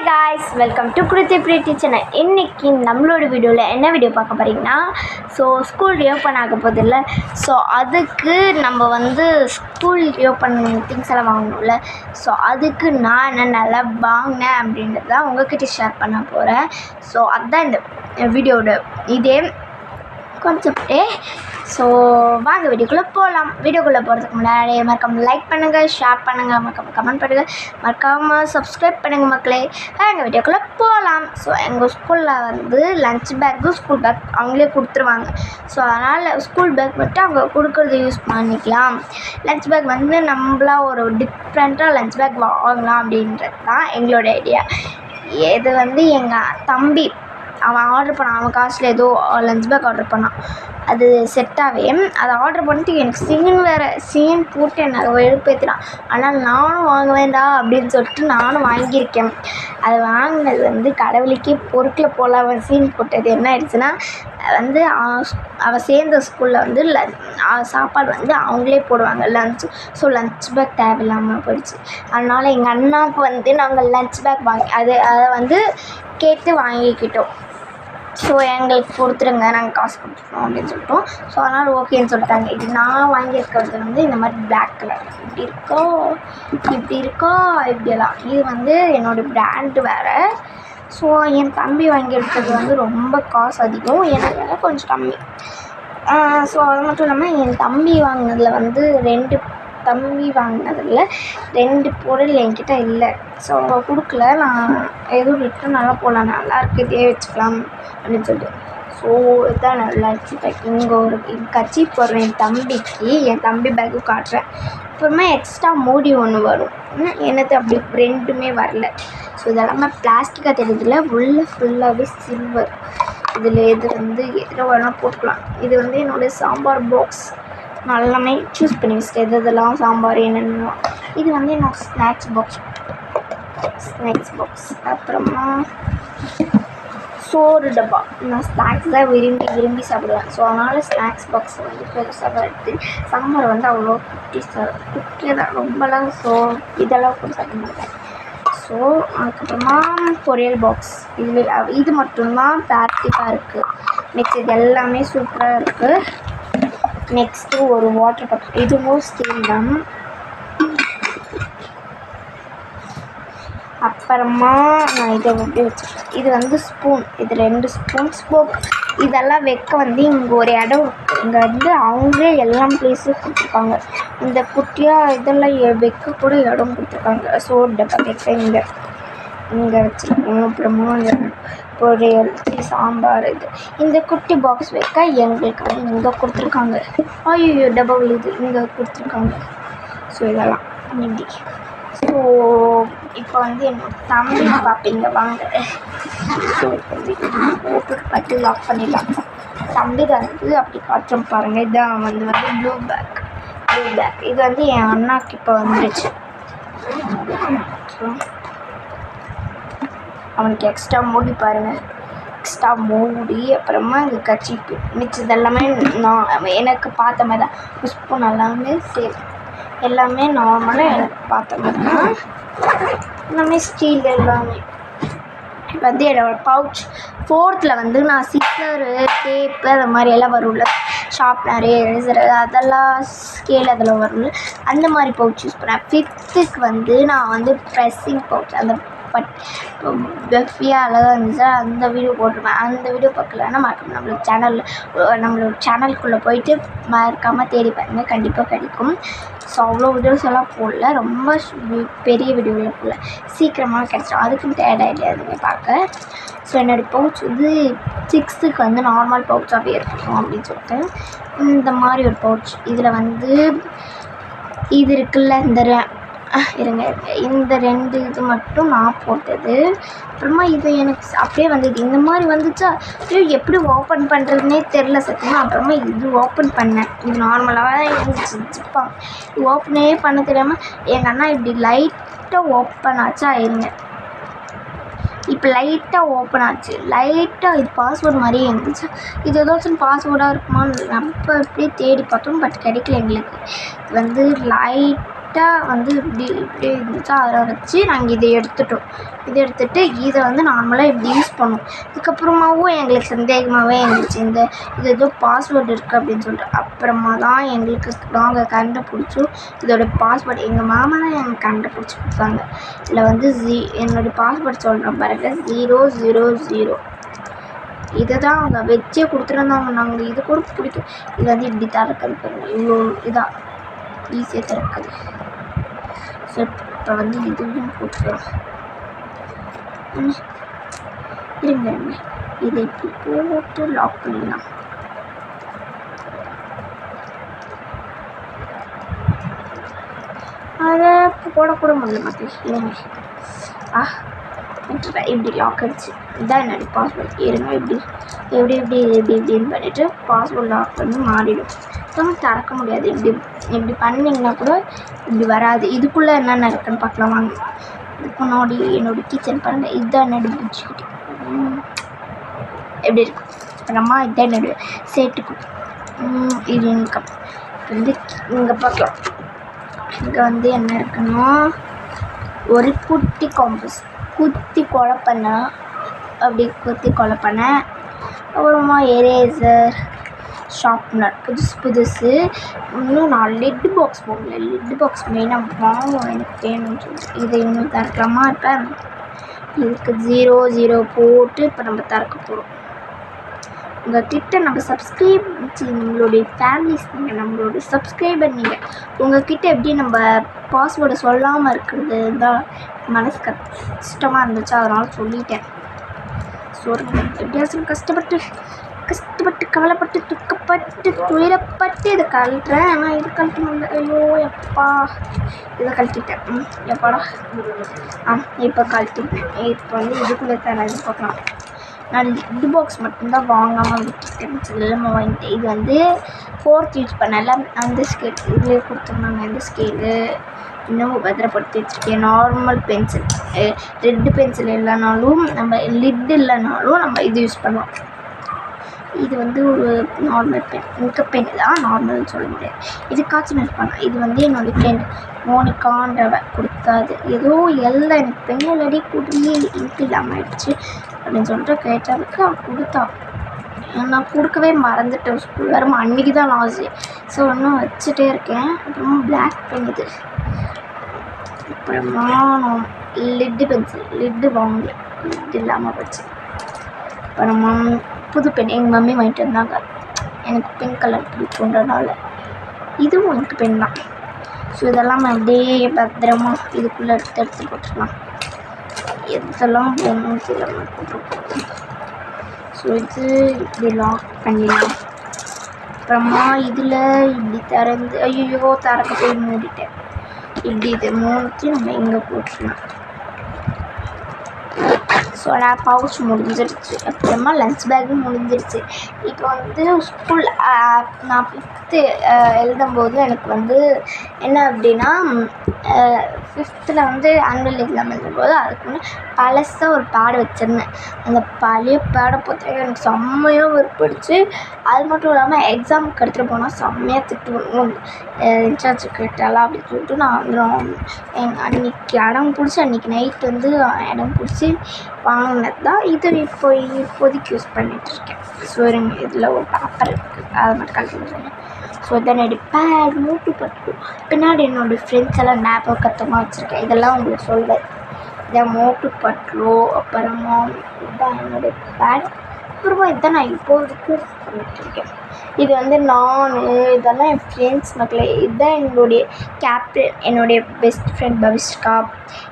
Guys, welcome to Kruthi Preethi channel. இன்றைக்கி நம்மளோட வீடியோவில் என்ன வீடியோ பார்க்க போகிறீங்கன்னா, ஸ்கூல் ரியோப்பன் ஆக போதில்லை. அதுக்கு நம்ம ஸ்கூல் ரியோப்பன் திங்ஸ் எல்லாம் வாங்கணும்ல. அதுக்கு நான் என்ன நல்லா வாங்கினேன் அப்படின்றது தான் உங்கள்கிட்ட ஷேர் பண்ண போகிறேன். அதுதான் இந்த வீடியோட இதே கான்செப்டே. வாங்க வீடியோக்குள்ளே போகலாம். வீடியோக்குள்ளே போகிறதுக்கு முன்னாடி மறக்காமல் லைக் பண்ணுங்கள், ஷேர் பண்ணுங்கள், மறக்காமல் கமெண்ட் பண்ணுங்கள், மறக்காமல் சப்ஸ்கிரைப் பண்ணுங்கள் மக்களே. எங்கள் வீடியோக்குள்ளே போகலாம். எங்கள் ஸ்கூலில் லஞ்ச் பேக்கு ஸ்கூல் பேக் அவங்களே கொடுத்துருவாங்க. அதனால் ஸ்கூல் பேக் மட்டும் அவங்க கொடுக்குறத யூஸ் பண்ணிக்கலாம். லஞ்ச் பேக் நம்மளா ஒரு டிஃப்ரெண்ட்டாக லஞ்ச் பேக் வாங்கலாம் அப்படின்றது தான் எங்களோட ஐடியா. இது எங்கள் தம்பி அவன் ஆர்டர் பண்ணான். அவன் காசில் ஏதோ லஞ்ச் பேக் ஆர்டர் பண்ணான். அது செட்டாகவே அதை ஆர்டர் பண்ணிட்டு எனக்கு சீன் போட்டு என்னை வெறுப்பேற்றினான். ஆனால் நானும் வாங்க வேண்டாம் அப்படின்னு சொல்லிட்டு நானும் வாங்கியிருக்கேன். அது வாங்கினது கடவுளுக்கே பொருட்களை போல் அவன் சீன் போட்டது என்ன ஆயிடுச்சுன்னா, அவன் சேர்ந்த ஸ்கூலில் சாப்பாடு அவங்களே போடுவாங்க லஞ்ச். லஞ்ச் பேக் தேவையில்லாமல் போயிடுச்சு. அதனால் எங்கள் அண்ணாவுக்கு நாங்கள் லஞ்ச் பேக் அதை கேட்டு வாங்கிக்கிட்டோம். எங்களுக்கு கொடுத்துருங்க, நாங்கள் காசு கொடுத்துருக்கோம் அப்படின்னு சொல்லிட்டோம். அதனால் ஓகேன்னு சொல்லிட்டாங்க. இது நான் வாங்கியிருக்கிறது இந்த மாதிரி பிளாக் கலர் இப்படி இருக்கோ இப்படியெல்லாம். இது என்னோடய பிராண்டு வேறு. என் தம்பி வாங்கியிருக்கிறது ரொம்ப காசு அதிகம், எனக்கு கொஞ்சம் கம்மி. அது மட்டும் இல்லாமல் என் தம்பி வாங்கினதில் ரெண்டு பொருள் என்கிட்ட இல்லை. அவங்க கொடுக்கல. நான் எதுவும் ரிட்டன் நல்லா போகலாம், நல்லா இருக்குது, இதே வச்சுக்கலாம் அப்படின்னு சொல்லிட்டு. இதுதான் நல்லா இருந்துச்சு. இங்கே ஒரு கர்ச்சீஃப் போடுறேன் என் தம்பிக்கு. என் தம்பி பேக்கு காட்டுறேன். அப்புறமா எக்ஸ்ட்ரா மூடி ஒன்று வரும். எனக்கு அப்படி ரெண்டுமே வரல. இதெல்லாமே பிளாஸ்டிக்காக தெரியுதுல, உள்ள ஃபுல்லாகவே சில்வர். இதில் எதில் வேணால் போட்டுக்கலாம். இது என்னோடய சாம்பார் பாக்ஸ். நான் எல்லாமே சூஸ் பண்ணி வச்சுட்டு இதெல்லாம் சாம்பார் என்னென்ன. இது என்னோட ஸ்நாக்ஸ் பாக்ஸ். அப்புறமா சோறு டப்பா. நான் ஸ்நாக்ஸ் தான் விரும்பி சாப்பிடுவேன். அதனால் ஸ்நாக்ஸ் பாக்ஸ் பெருசாக எடுத்து சாம்பார் அவ்வளோ குட்டியாக தான், ரொம்பலாம் இதெல்லாம் கூட சாப்பிட மாட்டேன். அதுக்கப்புறமா பொரியல் பாக்ஸ். இது மட்டும்தான் பிளாஸ்டிக்காக இருக்குது. நெக்ஸ்ட் இது எல்லாமே சூப்பராக இருக்குது. நெக்ஸ்ட்டு ஒரு வாட்டர் பாட்டில். இதுவும் ஸ்டீல் தான். அப்புறமா நான் இதை எப்படி வச்சுருக்கேன். இது ஸ்பூன். இது 2 ஸ்பூன் ஸ்போக். இதெல்லாம் வைக்க இங்கே ஒரு இடம் இருக்குது. இங்கே அவங்களே எல்லாம் ப்ளேஸும் கொடுத்துருக்காங்க. இந்த குட்டியாக இதெல்லாம் வைக்க கூட இடம் கொடுத்துருக்காங்க. டப்பா வைக்க இங்கே வச்சுருக்கோம். அப்புறமா பொரியல், சாம்பார். இந்த குட்டி பாக்ஸ் வைக்க எங்களுக்கு இங்கே கொடுத்துருக்காங்க. ஐயோ டபுள் இது இங்கே கொடுத்துருக்காங்க. இதெல்லாம் இப்படி. இப்போ என்னோட தம்பி பார்ப்பீங்க வாங்க. போட்டு பட்டு லாக் பண்ணிடலாம். தம்பி அப்படி காட்டுறோம் பாருங்கள். இதுதான் ப்ளூ பேக். இது என் அண்ணாக்கு இப்போ வந்துடுச்சு. அவனுக்கு எக்ஸ்ட்ரா மூடி பாருங்கள். எக்ஸ்ட்ரா மூடி அப்புறமா இங்கே கர்ச்சீஃப். மிச்சது எல்லாமே நான் எனக்கு பார்த்த மாதிரி தான். ஸ்பூன் எல்லாமே நார்மலாக எனக்கு பார்த்த மாதிரி தான். எல்லாமே ஸ்டீல் எல்லாமே. இப்போ என்னோட பவுச் 4th நான் சிசரு, டேப்பு அது மாதிரி எல்லாம் வரும்ல, ஷார்ப்னரு, எரேசரு, அதெல்லாம் ஸ்கேல் அதெல்லாம் வரும்ல, அந்த மாதிரி பவுச் யூஸ் பண்ணேன். 5th நான் ப்ரெஸ்ஸிங் பவுச் அந்த பெஃபியாக அழகாக இருந்துச்சு. அந்த வீடியோ போட்டிருப்பேன். அந்த வீடியோ பார்க்கலன்னா மறக்காம நம்மளோட சேனலுக்குள்ளே போயிட்டு மறக்காமல் தேடி பாருங்க, கண்டிப்பாக கிடைக்கும். அவ்வளோ வீடியோஸ் எல்லாம் போடல, ரொம்ப பெரிய வீடியோவில் போடல, சீக்கிரமாக கிடச்சிடும். அதுக்குன்னு தேட இல்லையாதுங்க பார்க்க. என்னோடய பவுச் 6th நார்மல் பவுச்சாகவே இருக்கணும் அப்படின்னு சொல்லிட்டு இந்த மாதிரி ஒரு பவுச். இதில் இது இருக்குல்ல, இந்த 2 இது மட்டும் நான் போட்டது. அப்புறமா இது எனக்கு அப்படியே இந்த மாதிரி வந்துச்சா, எப்படி ஓப்பன் பண்ணுறதுனே தெரில சத்தியமாக. அப்புறமா இது ஓப்பன் பண்ணேன். இது நார்மலாக தான் இருந்துச்சு ஜிப்பாக. இது ஓப்பனே பண்ண தெரியாமல் எங்கள் அண்ணா இப்படி லைட்டாக ஓப்பன் ஆச்சா. இப்போ லைட்டாக ஓப்பன் ஆச்சு. லைட்டாக இது பாஸ்வேர்டு மாதிரியே இருந்துச்சு. இது ஏதாச்சும் பாஸ்வேர்டாக இருக்குமான்னு நம்ம அப்படியே தேடி பார்த்தோம், பட் கிடைக்கல எங்களுக்கு. இது லைட்டாக நீட்டாக வந்து இப்படி இருந்துச்சா அதில் வச்சு நாங்கள் இதை எடுத்துட்டோம். இதை எடுத்துகிட்டு இதை வந்து நார்மலாக இப்படி யூஸ் பண்ணோம். அதுக்கப்புறமாவும் எங்களுக்கு சந்தேகமாகவே இருந்துச்சு, இது ஏதோ பாஸ்வேர்டு இருக்குது அப்படின்னு சொல்லிட்டு. அப்புறமா தான் எங்களுக்கு நாங்கள் கண்டுபிடிச்சோம் இதோட பாஸ்வேர்டு. எங்கள் மாமா தான் எனக்கு கண்டுபிடிச்சி கொடுத்தாங்க. இதில் வந்து என்னோடய பாஸ்வேர்டு சொல்கிறேன் பாருங்க, 000. இதை தான் அவங்க வச்சே கொடுத்துருந்தாங்க. நாங்கள் இது கூட பிடிக்கும். இது வந்து இப்படி திறக்குது பாருங்கள், இவ்வளோ இதாக ஈஸியாக திறக்குது. ஸோ இப்போ வந்து இதுவும் போட்டுக்கலாம். இருங்க இதை இப்படி போட்டு லாக் பண்ணிடலாம். அதை போடக்கூட முடியல மாட்டேன். இருங்க இப்படி லாக் அடிச்சு இதான் என்னோடய பாஸ்வேர்டு. இருங்க இப்படின்னு பண்ணிவிட்டு பாஸ்வேர்டு லாக் பண்ணி மாறிடும். சுத்தமாக திறக்க முடியாது. இப்படி பண்ணிங்கன்னா கூட இப்படி வராது. இதுக்குள்ளே என்னென்ன இருக்குன்னு பார்க்கலாம் வாங்க. இதுக்கு முன்னாடி என்னோடய கிச்சன் பாருங்கள், இதுதான் என்னோடய பூச்சிக்குட்டி எப்படி இருக்கும். அப்புறமா இதுதான் என்னோடய சேட்டுக்குட்டி. இது இன்கம் வந்து இங்கே பார்க்கலாம். இங்கே வந்து என்ன இருக்குன்னா ஒரு குட்டி காம்பஸ் குத்தி கொலை பண்ணேன். அப்படி குத்தி கொலை பண்ணேன். அப்புறமா எரேசர், ஷார்ப்னர் புதுசு. இன்னும் நான் லிட் பாக்ஸ் போகல. லிட் பாக்ஸ் மெயினாக வாங்குவோம், எனக்கு வேணும்னு சொல்லிட்டு. இதை இன்னும் திறக்கலாமா இருப்பேன். இதுக்கு 00 போட்டு இப்போ நம்ம திறக்க போகிறோம். உங்கள்கிட்ட நம்ம நம்மளுடைய ஃபேமிலிஸ் நீங்கள், நம்மளுடைய சப்ஸ்கிரைபர் நீங்கள், உங்கள்கிட்ட எப்படி நம்ம பாஸ்வேர்டை சொல்லாமல் இருக்கிறது தான் மனசு கஷ்டமாக இருந்துச்சு. அதனால் சொல்லிட்டேன். ஸோ எப்படியாச்சும் கஷ்டப்பட்டு கவலைப்பட்டு துக்கப்பட்டு துயரப்பட்டு இதை கழட்டுறேன். ஆனால் இது கழட்ட முடியல. ஐயோ எப்பா, இதை கழட்டிட்டேன். எப்பாடா இப்போ கழட்டிட்டேன். இப்போ வந்து இதுக்குள்ளே தான் இது பார்க்கலாம். நான் லிட் பாக்ஸ் மட்டும்தான் வாங்காமல் விட்டுட்டேன். செல்லமாக வாங்கிட்டேன். இது வந்து 4th யூஸ் பண்ணல. அந்த ஸ்கேல் இதுலேயே கொடுத்துருந்தாங்க. இந்த ஸ்கேலு இன்னமும் பத்திரப்படுத்தி வச்சுருக்கேன். நார்மல் பென்சில், ரெட்டு பென்சில் இல்லைனாலும் நம்ம லிட் இல்லைனாலும் நம்ம இது யூஸ் பண்ணுவோம். இது வந்து ஒரு நார்மல் பென், இங்க் பென் தான், நார்மல்னு சொல்ல முடியாது. இதுக்காச்சும் யூஸ் பண்ணேன். இது வந்து என்னோடய ஃப்ரெண்ட் மோனிகான்றவ கொடுத்தாது. ஏதோ எனக்கு பெண்ணில் அடி கூட்டியே இங்க் இல்லாமல் ஆயிடுச்சு அப்படின்னு சொல்லிட்டு கேட்டதுக்கு அவன் கொடுத்தா. நான் கொடுக்கவே மறந்துட்டேன். ஸ்கூல் வரும் அன்றைக்கி தான் லாஸ்ட். ஸோ இன்னும் வச்சுட்டே இருக்கேன். அப்புறமா பிளாக் பென் இது. அப்புறமா நான் லிட்டு பென்சில் லிட்டு வாங்கல, லிட் இல்லாமல் போச்சு. அப்புறமா புது பென் எங்கள் மம்மி வாங்கிட்டு வந்தாங்க. எனக்கு பிங்க் கலர் பிடிக்குன்றனால இதுவும் எனக்கு பென் தான். ஸோ இதெல்லாம் அப்படியே பத்திரமா இதுக்குள்ளே எடுத்து போட்டுக்கலாம். எதெல்லாம் வேணும் இதெல்லாம் போட்டுருக்கோம். ஸோ இது இப்படி லாக் பண்ணிடலாம். அப்புறமா இதில் இப்படி திறந்து ஐயோ திறக்க போய் மூடிட்டேன். இப்படி இது மூணுத்தையும் நம்ம இங்கே போட்டுக்கலாம். ஸோ நான் பவுச் முடிஞ்சிருச்சு. அப்புறமா லன்ச் பேக்கும் முடிஞ்சிருச்சு. இப்போ வந்து ஸ்கூல் நான் 5th எழுதும்போது எனக்கு வந்து என்ன அப்படின்னா 5th வந்து ஆனுவல் எக்ஸாம் எழுதும்போது அதுக்கு முன்னே பழசாக ஒரு பேடு வச்சுருந்தேன். அந்த பழைய பேடை பார்த்தா எனக்கு செம்மையாக விருப்பிடுச்சு. அது மட்டும் இல்லாமல் எக்ஸாமுக்கு எடுத்துகிட்டு போனால் செம்மையாக திட்டுவோம். இன்சார்ஜ் கேட்டாலாம் அப்படின்னு சொல்லிட்டு நான் அன்றைக்கி இடம் பிடிச்சி அன்றைக்கி நைட் வந்து இடம் பிடிச்சி வாங்கினது தான். இது இப்போதைக்கு யூஸ் பண்ணிகிட்ருக்கேன். ஸோ இதில் ஒரு பேப்பர் இருக்குது, அதை மட்டும் கழிச்சு. ஸோ இதான் என்னுடைய பேட் மூட்டு பட்டு பின்னாடி என்னோடய ஃப்ரெண்ட்ஸ் எல்லாம் ஞாபகமாக வச்சுருக்கேன். இதெல்லாம் உங்களுக்கு சொல்லுவேன். இதான் மோட்டு பட்லோ. அப்புறமா இதுதான் என்னுடைய பேட். அப்புறமா இதுதான் நான் இப்போதைக்கு பண்ணிகிட்ருக்கேன். இது வந்து நான் இதெல்லாம் என் ஃப்ரெண்ட்ஸ் மக்களே. இதுதான் என்னுடைய கேப்டன், என்னுடைய பெஸ்ட் ஃப்ரெண்ட் பவிஷ்கா.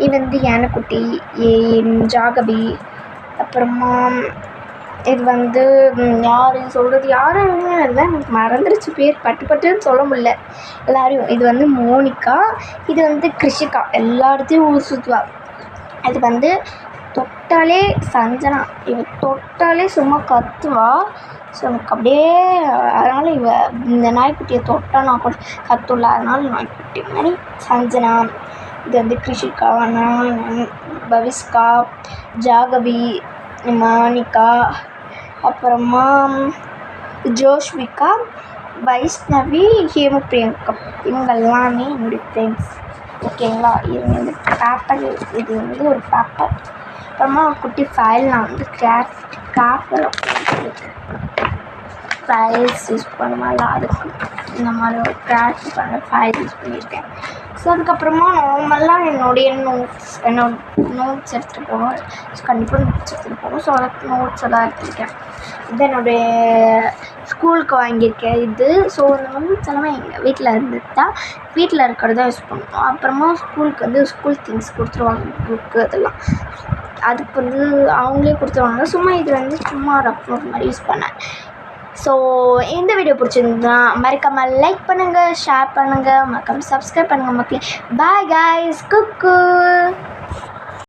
இது வந்து யானைக்குட்டி, ஜாகபி. அப்புறமா இது வந்து யார் சொல்கிறது யாருன்னு அதுதான் எனக்கு மறந்துடுச்சு பேர், பட்டுன்னு சொல்ல முடியல எல்லாரையும். இது வந்து மோனிகா, இது வந்து கிருஷிகா, எல்லா இடத்தையும் ஊர் சுற்றுவா. அது வந்து தொட்டாலே சஞ்சனா, தொட்டாலே சும்மா கத்துவா. ஸோ எனக்கு அப்படியே அதனால் இந்த நாய்க்குட்டியை தொட்டா நான் கூட கத்துள்ள, அதனால் நாய்க்குட்டி மாதிரி சஞ்சனா. இது வந்து கிருஷிகா, நான், பவிஷ்கா, ஜாகவி, மானிகா, அப்புறமா ஜோஷ்விகா, வைஷ்ணவி, ஹேம பிரியங்கா. இவங்க எல்லாமே என்னுடைய ஃப்ரெண்ட்ஸ். ஓகேங்களா. இது வந்து பேப்பர், இது வந்து ஒரு பேப்பர். அப்புறமா ஒரு குட்டி ஃபைல் நான் வந்து கிராஃப்டில் ஃபைல்ஸ் யூஸ் பண்ணுவாங்க, அதுக்கு இந்த மாதிரி ஒரு கிராஃப்ட் பண்ண ஃபைல் யூஸ் பண்ணியிருக்கேன். ஸோ அதுக்கப்புறமா நார்மலாக என்னோடய நோட்ஸ் எடுத்துகிட்டு போகணும். ஸோ கண்டிப்பாக நோட்ஸ் எடுத்துகிட்டு போகணும். ஸோ அதுக்கு நோட்ஸ் எல்லாம் எடுத்துருக்கேன். இது என்னுடைய ஸ்கூலுக்கு வாங்கியிருக்கேன் இது. ஸோ இந்த நோட்ஸ் எல்லாமே எங்கள் வீட்டில் இருந்துட்டு தான், வீட்டில் இருக்கிறதா யூஸ் பண்ணணும். அப்புறமா ஸ்கூலுக்கு வந்து ஸ்கூல் திங்ஸ் கொடுத்துருவாங்க, புக்கு அதெல்லாம். அதுக்கு வந்து அவங்களே கொடுத்துருவாங்க. சும்மா இது வந்து சும்மா ரஃப் நோட் மாதிரி யூஸ் பண்ணேன். ஸோ இந்த வீடியோ பிடிச்சிருந்தா மறக்காமல் லைக் பண்ணுங்கள், ஷேர் பண்ணுங்கள், மறக்காமல் சப்ஸ்கிரைப் பண்ணுங்கள் மக்களே. பாய் கைஸ், குக்கு.